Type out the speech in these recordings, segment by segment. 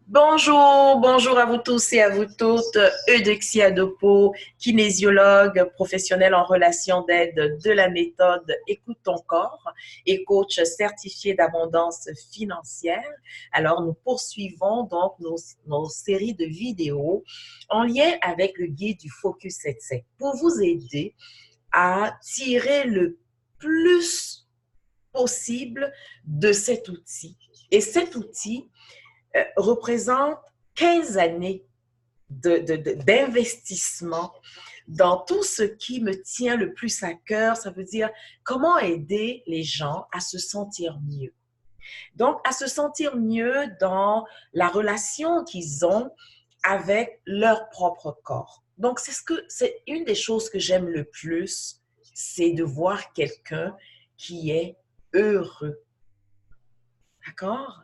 Bonjour, bonjour à vous tous et à vous toutes. Eudoxia Dopo, kinésiologue professionnelle en relation d'aide de la méthode Écoute ton corps et coach certifié d'abondance financière. Alors, nous poursuivons donc nos séries de vidéos en lien avec le guide du Focus 7.7 pour vous aider à tirer le plus possible de cet outil. Et cet outil représente 15 années d'investissement dans tout ce qui me tient le plus à cœur. Ça veut dire comment aider les gens à se sentir mieux. Donc, à se sentir mieux dans la relation qu'ils ont avec leur propre corps. Donc, c'est une des choses que j'aime le plus, c'est de voir quelqu'un qui est heureux. D'accord?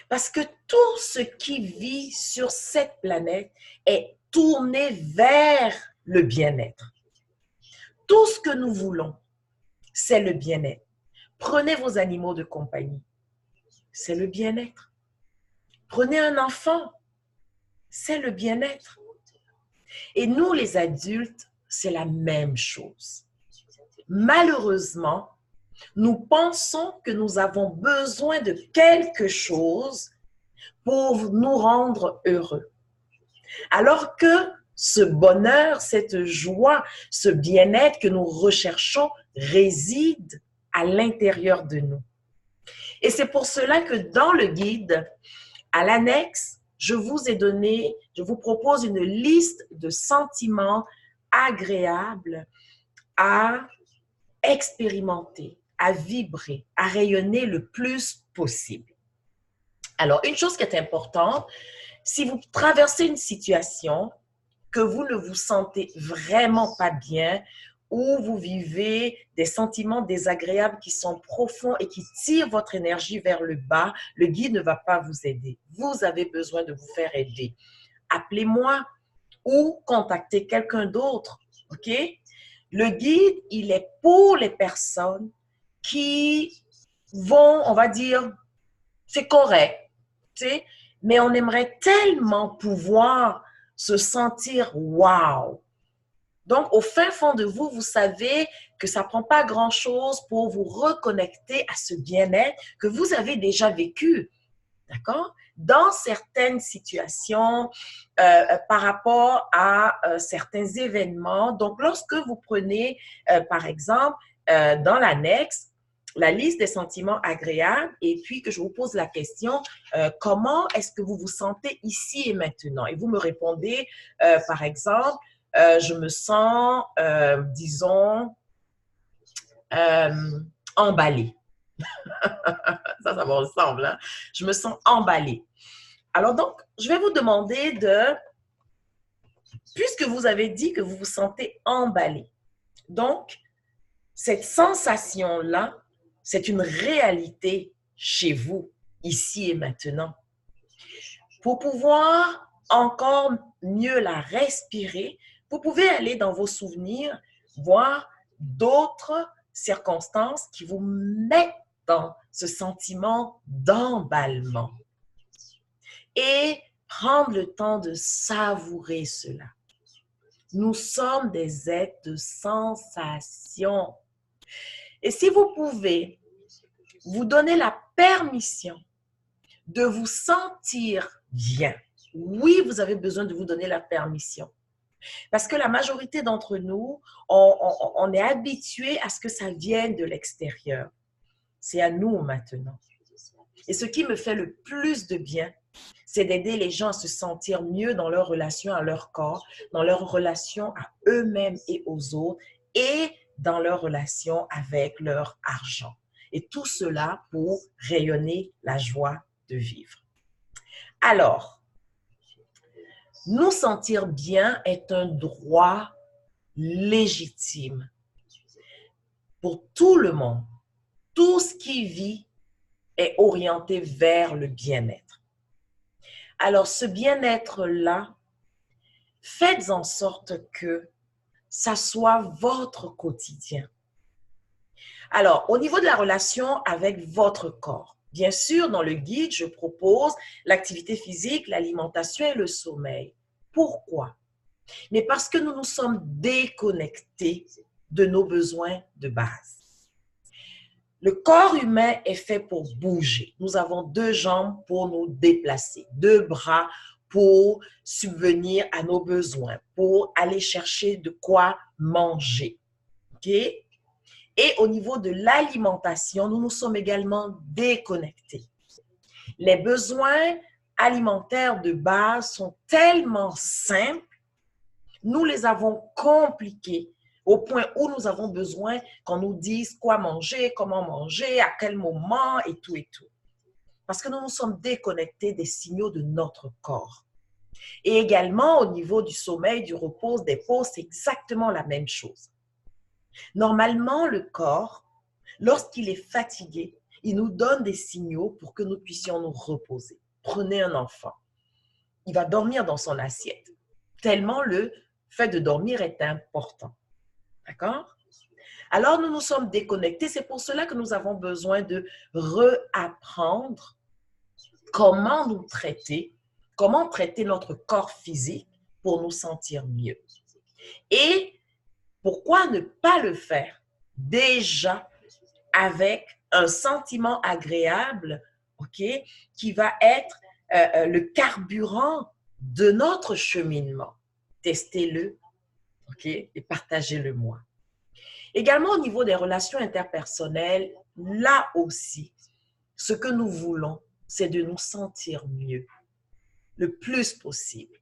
Parce que tout ce qui vit sur cette planète est tourné vers le bien-être. Tout ce que nous voulons, c'est le bien-être. Prenez vos animaux de compagnie, c'est le bien-être. Prenez un enfant, c'est le bien-être. Et nous, les adultes, c'est la même chose. Malheureusement, nous pensons que nous avons besoin de quelque chose pour nous rendre heureux. Alors que ce bonheur, cette joie, ce bien-être que nous recherchons réside à l'intérieur de nous. Et c'est pour cela que dans le guide, à l'annexe, je vous propose une liste de sentiments agréables à expérimenter, à vibrer, à rayonner le plus possible. Alors, une chose qui est importante, si vous traversez une situation que vous ne vous sentez vraiment pas bien, ou vous vivez des sentiments désagréables qui sont profonds et qui tirent votre énergie vers le bas, le guide ne va pas vous aider. Vous avez besoin de vous faire aider. Appelez-moi ou contactez quelqu'un d'autre, OK? Le guide, il est pour les personnes qui vont, on va dire, c'est correct, tu sais, mais on aimerait tellement pouvoir se sentir wow. Donc, au fin fond de vous, vous savez que ça ne prend pas grand-chose pour vous reconnecter à ce bien-être que vous avez déjà vécu. D'accord? Dans certaines situations, par rapport à certains événements. Donc, lorsque vous prenez, par exemple, dans l'annexe, la liste des sentiments agréables et puis que je vous pose la question, comment est-ce que vous vous sentez ici et maintenant? Et vous me répondez, par exemple, je me sens, disons, emballée. Ça me ressemble. Hein? Je me sens emballée. Alors donc, je vais vous demander puisque vous avez dit que vous vous sentez emballé, donc cette sensation-là, c'est une réalité chez vous, ici et maintenant. Pour pouvoir encore mieux la respirer, vous pouvez aller dans vos souvenirs, voir d'autres circonstances qui vous mettent dans ce sentiment d'emballement. Et prendre le temps de savourer cela. Nous sommes des êtres de sensation. Et si vous pouvez vous donner la permission de vous sentir bien, oui, vous avez besoin de vous donner la permission. Parce que la majorité d'entre nous, on est habitué à ce que ça vienne de l'extérieur. C'est à nous maintenant. Et ce qui me fait le plus de bien, c'est d'aider les gens à se sentir mieux dans leur relation à leur corps, dans leur relation à eux-mêmes et aux autres, et dans leur relation avec leur argent. Et tout cela pour rayonner la joie de vivre. Alors, nous sentir bien est un droit légitime pour tout le monde. Tout ce qui vit est orienté vers le bien-être. Alors, ce bien-être-là, faites en sorte que ça soit votre quotidien. Alors, au niveau de la relation avec votre corps, Bien sûr, dans le guide, je propose l'activité physique, l'alimentation et le sommeil. Pourquoi? Mais parce que nous nous sommes déconnectés de nos besoins de base. Le corps humain est fait pour bouger. Nous avons 2 jambes pour nous déplacer, 2 bras pour subvenir à nos besoins, pour aller chercher de quoi manger. OK? Et au niveau de l'alimentation, nous nous sommes également déconnectés. Les besoins alimentaires de base sont tellement simples, nous les avons compliqués au point où nous avons besoin qu'on nous dise quoi manger, comment manger, à quel moment et tout et tout. Parce que nous nous sommes déconnectés des signaux de notre corps. Et également au niveau du sommeil, du repos, des pauses, c'est exactement la même chose. Normalement, le corps, lorsqu'il est fatigué, il nous donne des signaux pour que nous puissions nous reposer. Prenez un enfant. Il va dormir dans son assiette, tellement le fait de dormir est important. D'accord? Alors, nous nous sommes déconnectés. C'est pour cela que nous avons besoin de réapprendre comment nous traiter, comment traiter notre corps physique pour nous sentir mieux. Et pourquoi ne pas le faire déjà avec un sentiment agréable, OK, qui va être le carburant de notre cheminement. Testez-le, OK, et partagez-le moi. Également au niveau des relations interpersonnelles, là aussi, ce que nous voulons, c'est de nous sentir mieux, le plus possible,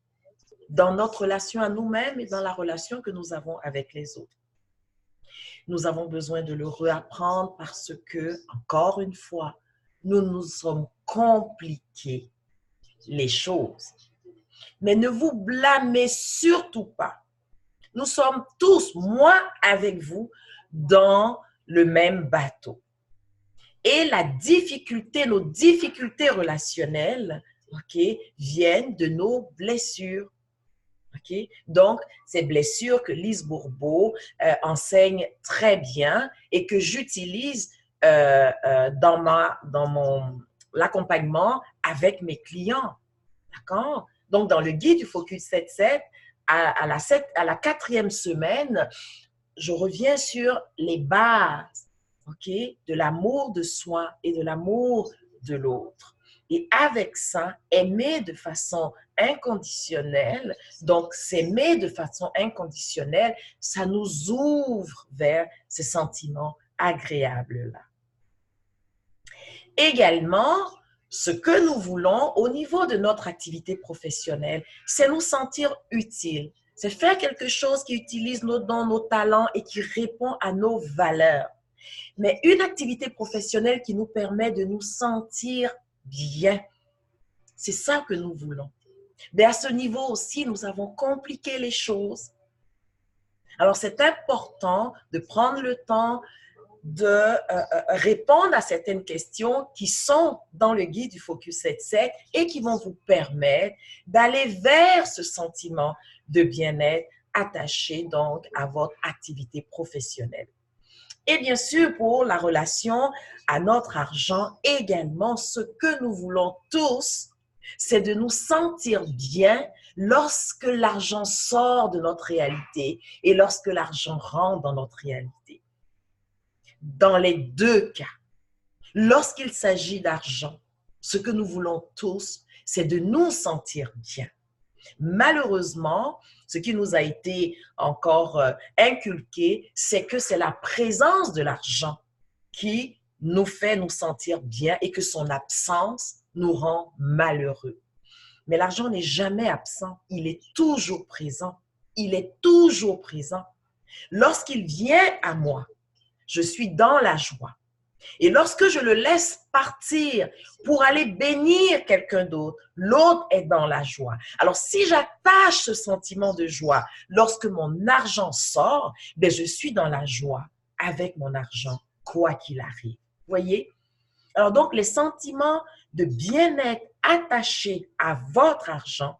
dans notre relation à nous-mêmes et dans la relation que nous avons avec les autres. Nous avons besoin de le réapprendre parce que, encore une fois, nous nous sommes compliqués les choses. Mais ne vous blâmez surtout pas. Nous sommes tous, moi avec vous, dans le même bateau. Et la difficulté, nos difficultés relationnelles, OK, viennent de nos blessures. Okay? Donc, ces blessures que Lise Bourbeau enseigne très bien et que j'utilise dans l'accompagnement avec mes clients. D'accord? Donc, dans le guide du Focus 7-7, à la 4e semaine, je reviens sur les bases, OK, de l'amour de soi et de l'amour de l'autre. Et avec ça, aimer de façon inconditionnelle, donc s'aimer de façon inconditionnelle, ça nous ouvre vers ces sentiments agréables-là. Également, ce que nous voulons au niveau de notre activité professionnelle, c'est nous sentir utiles. C'est faire quelque chose qui utilise nos dons, nos talents et qui répond à nos valeurs. Mais une activité professionnelle qui nous permet de nous sentir bien. C'est ça que nous voulons. Mais à ce niveau aussi, nous avons compliqué les choses. Alors, c'est important de prendre le temps de répondre à certaines questions qui sont dans le guide du Focus 7-7 et qui vont vous permettre d'aller vers ce sentiment de bien-être attaché donc à votre activité professionnelle. Et bien sûr, pour la relation à notre argent également, ce que nous voulons tous, c'est de nous sentir bien lorsque l'argent sort de notre réalité et lorsque l'argent rentre dans notre réalité. Dans les 2 cas, lorsqu'il s'agit d'argent, ce que nous voulons tous, c'est de nous sentir bien. Malheureusement, ce qui nous a été encore inculqué, c'est que c'est la présence de l'argent qui nous fait nous sentir bien et que son absence nous rend malheureux. Mais l'argent n'est jamais absent, il est toujours présent. Il est toujours présent. Lorsqu'il vient à moi, je suis dans la joie. Et lorsque je le laisse partir pour aller bénir quelqu'un d'autre, l'autre est dans la joie. Alors, si j'attache ce sentiment de joie lorsque mon argent sort, ben, je suis dans la joie avec mon argent, quoi qu'il arrive. Voyez? Alors, donc, les sentiments de bien-être attachés à votre argent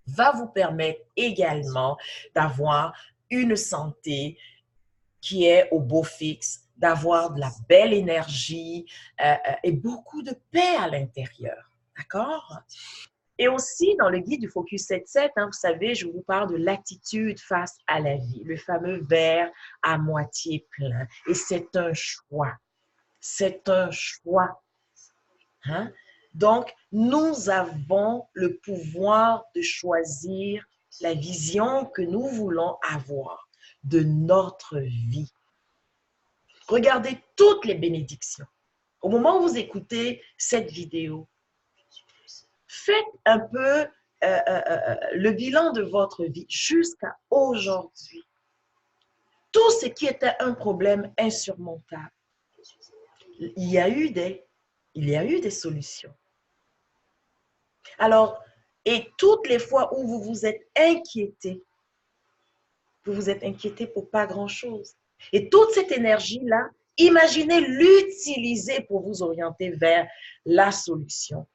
va vous permettre également d'avoir une santé qui est au beau fixe, d'avoir de la belle énergie et beaucoup de paix à l'intérieur. D'accord? Et aussi, dans le guide du Focus 7-7, hein, vous savez, je vous parle de l'attitude face à la vie, le fameux verre à moitié plein. Et c'est un choix. C'est un choix. Hein? Donc, nous avons le pouvoir de choisir la vision que nous voulons avoir de notre vie. Regardez toutes les bénédictions. Au moment où vous écoutez cette vidéo, faites un peu le bilan de votre vie jusqu'à aujourd'hui. Tout ce qui était un problème insurmontable, il y a eu des solutions. Alors, et toutes les fois où vous vous êtes inquiété pour pas grand-chose. Et toute cette énergie-là, imaginez l'utiliser pour vous orienter vers la solution.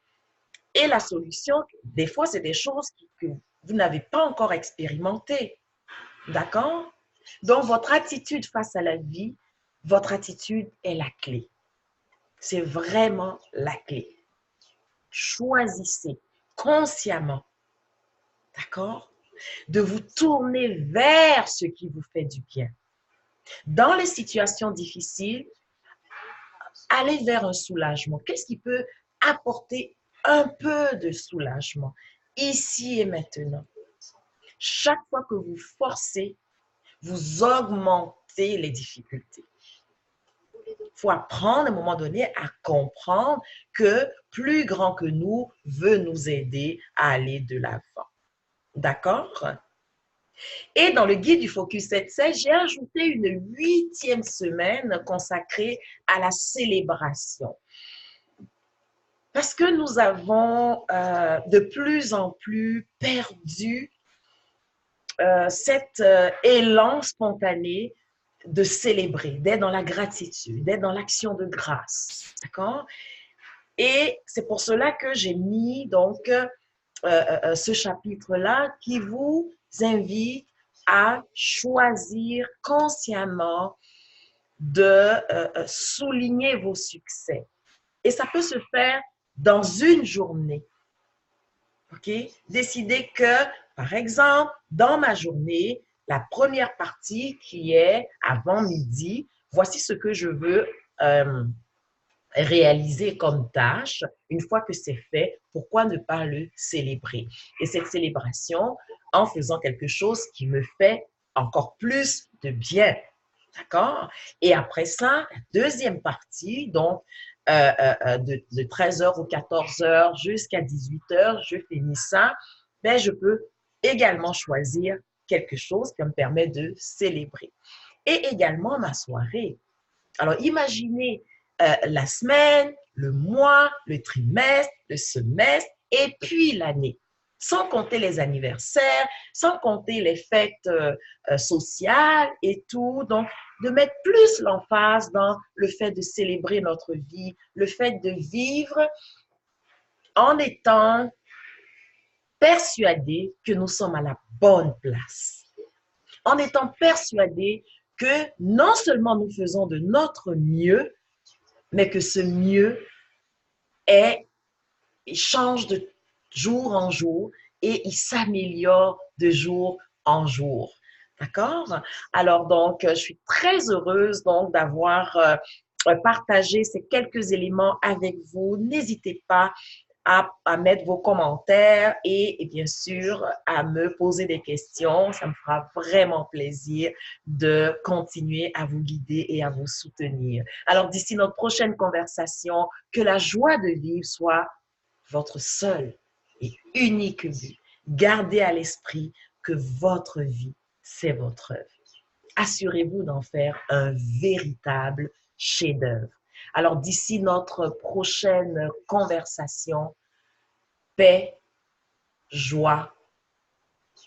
Et la solution, des fois, c'est des choses que vous n'avez pas encore expérimentées. D'accord? Donc, votre attitude face à la vie, votre attitude est la clé. C'est vraiment la clé. Choisissez consciemment, d'accord, de vous tourner vers ce qui vous fait du bien. Dans les situations difficiles, allez vers un soulagement. Qu'est-ce qui peut apporter un peu de soulagement ici et maintenant? Chaque fois que vous forcez, vous augmentez les difficultés. Il faut apprendre à un moment donné à comprendre que plus grand que nous veut nous aider à aller de l'avant. D'accord? Et dans le guide du Focus 7-7, j'ai ajouté une 8e semaine consacrée à la célébration. Parce que nous avons de plus en plus perdu cet élan spontané de célébrer, d'être dans la gratitude, d'être dans l'action de grâce. D'accord? Et c'est pour cela que j'ai mis donc ce chapitre-là qui vous invite à choisir consciemment de souligner vos succès. Et ça peut se faire dans une journée. OK? Décider que, par exemple, dans ma journée, la première partie qui est avant midi, voici ce que je veux réaliser comme tâche. Une fois que c'est fait, pourquoi ne pas le célébrer? Et cette célébration, en faisant quelque chose qui me fait encore plus de bien. D'accord? Et après ça, la deuxième partie, donc de 13h ou 14h jusqu'à 18h, je finis ça, ben, je peux également choisir quelque chose qui me permet de célébrer. Et également ma soirée. Alors, imaginez la semaine, le mois, le trimestre, le semestre et puis l'année. Sans compter les anniversaires, sans compter les fêtes sociales et tout. Donc, de mettre plus l'emphase dans le fait de célébrer notre vie, le fait de vivre en étant persuadé que nous sommes à la bonne place. En étant persuadé que non seulement nous faisons de notre mieux, mais que ce mieux change de jour en jour et il s'améliore de jour en jour. D'accord? Alors, donc, je suis très heureuse donc d'avoir partagé ces quelques éléments avec vous. N'hésitez pas à mettre vos commentaires et bien sûr à me poser des questions. Ça me fera vraiment plaisir de continuer à vous guider et à vous soutenir. Alors, d'ici notre prochaine conversation, que la joie de vivre soit votre seul et unique but. Gardez à l'esprit que votre vie, c'est votre œuvre. Assurez-vous d'en faire un véritable chef-d'œuvre. Alors, d'ici notre prochaine conversation, paix, joie,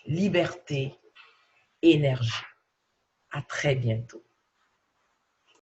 liberté, énergie. À très bientôt.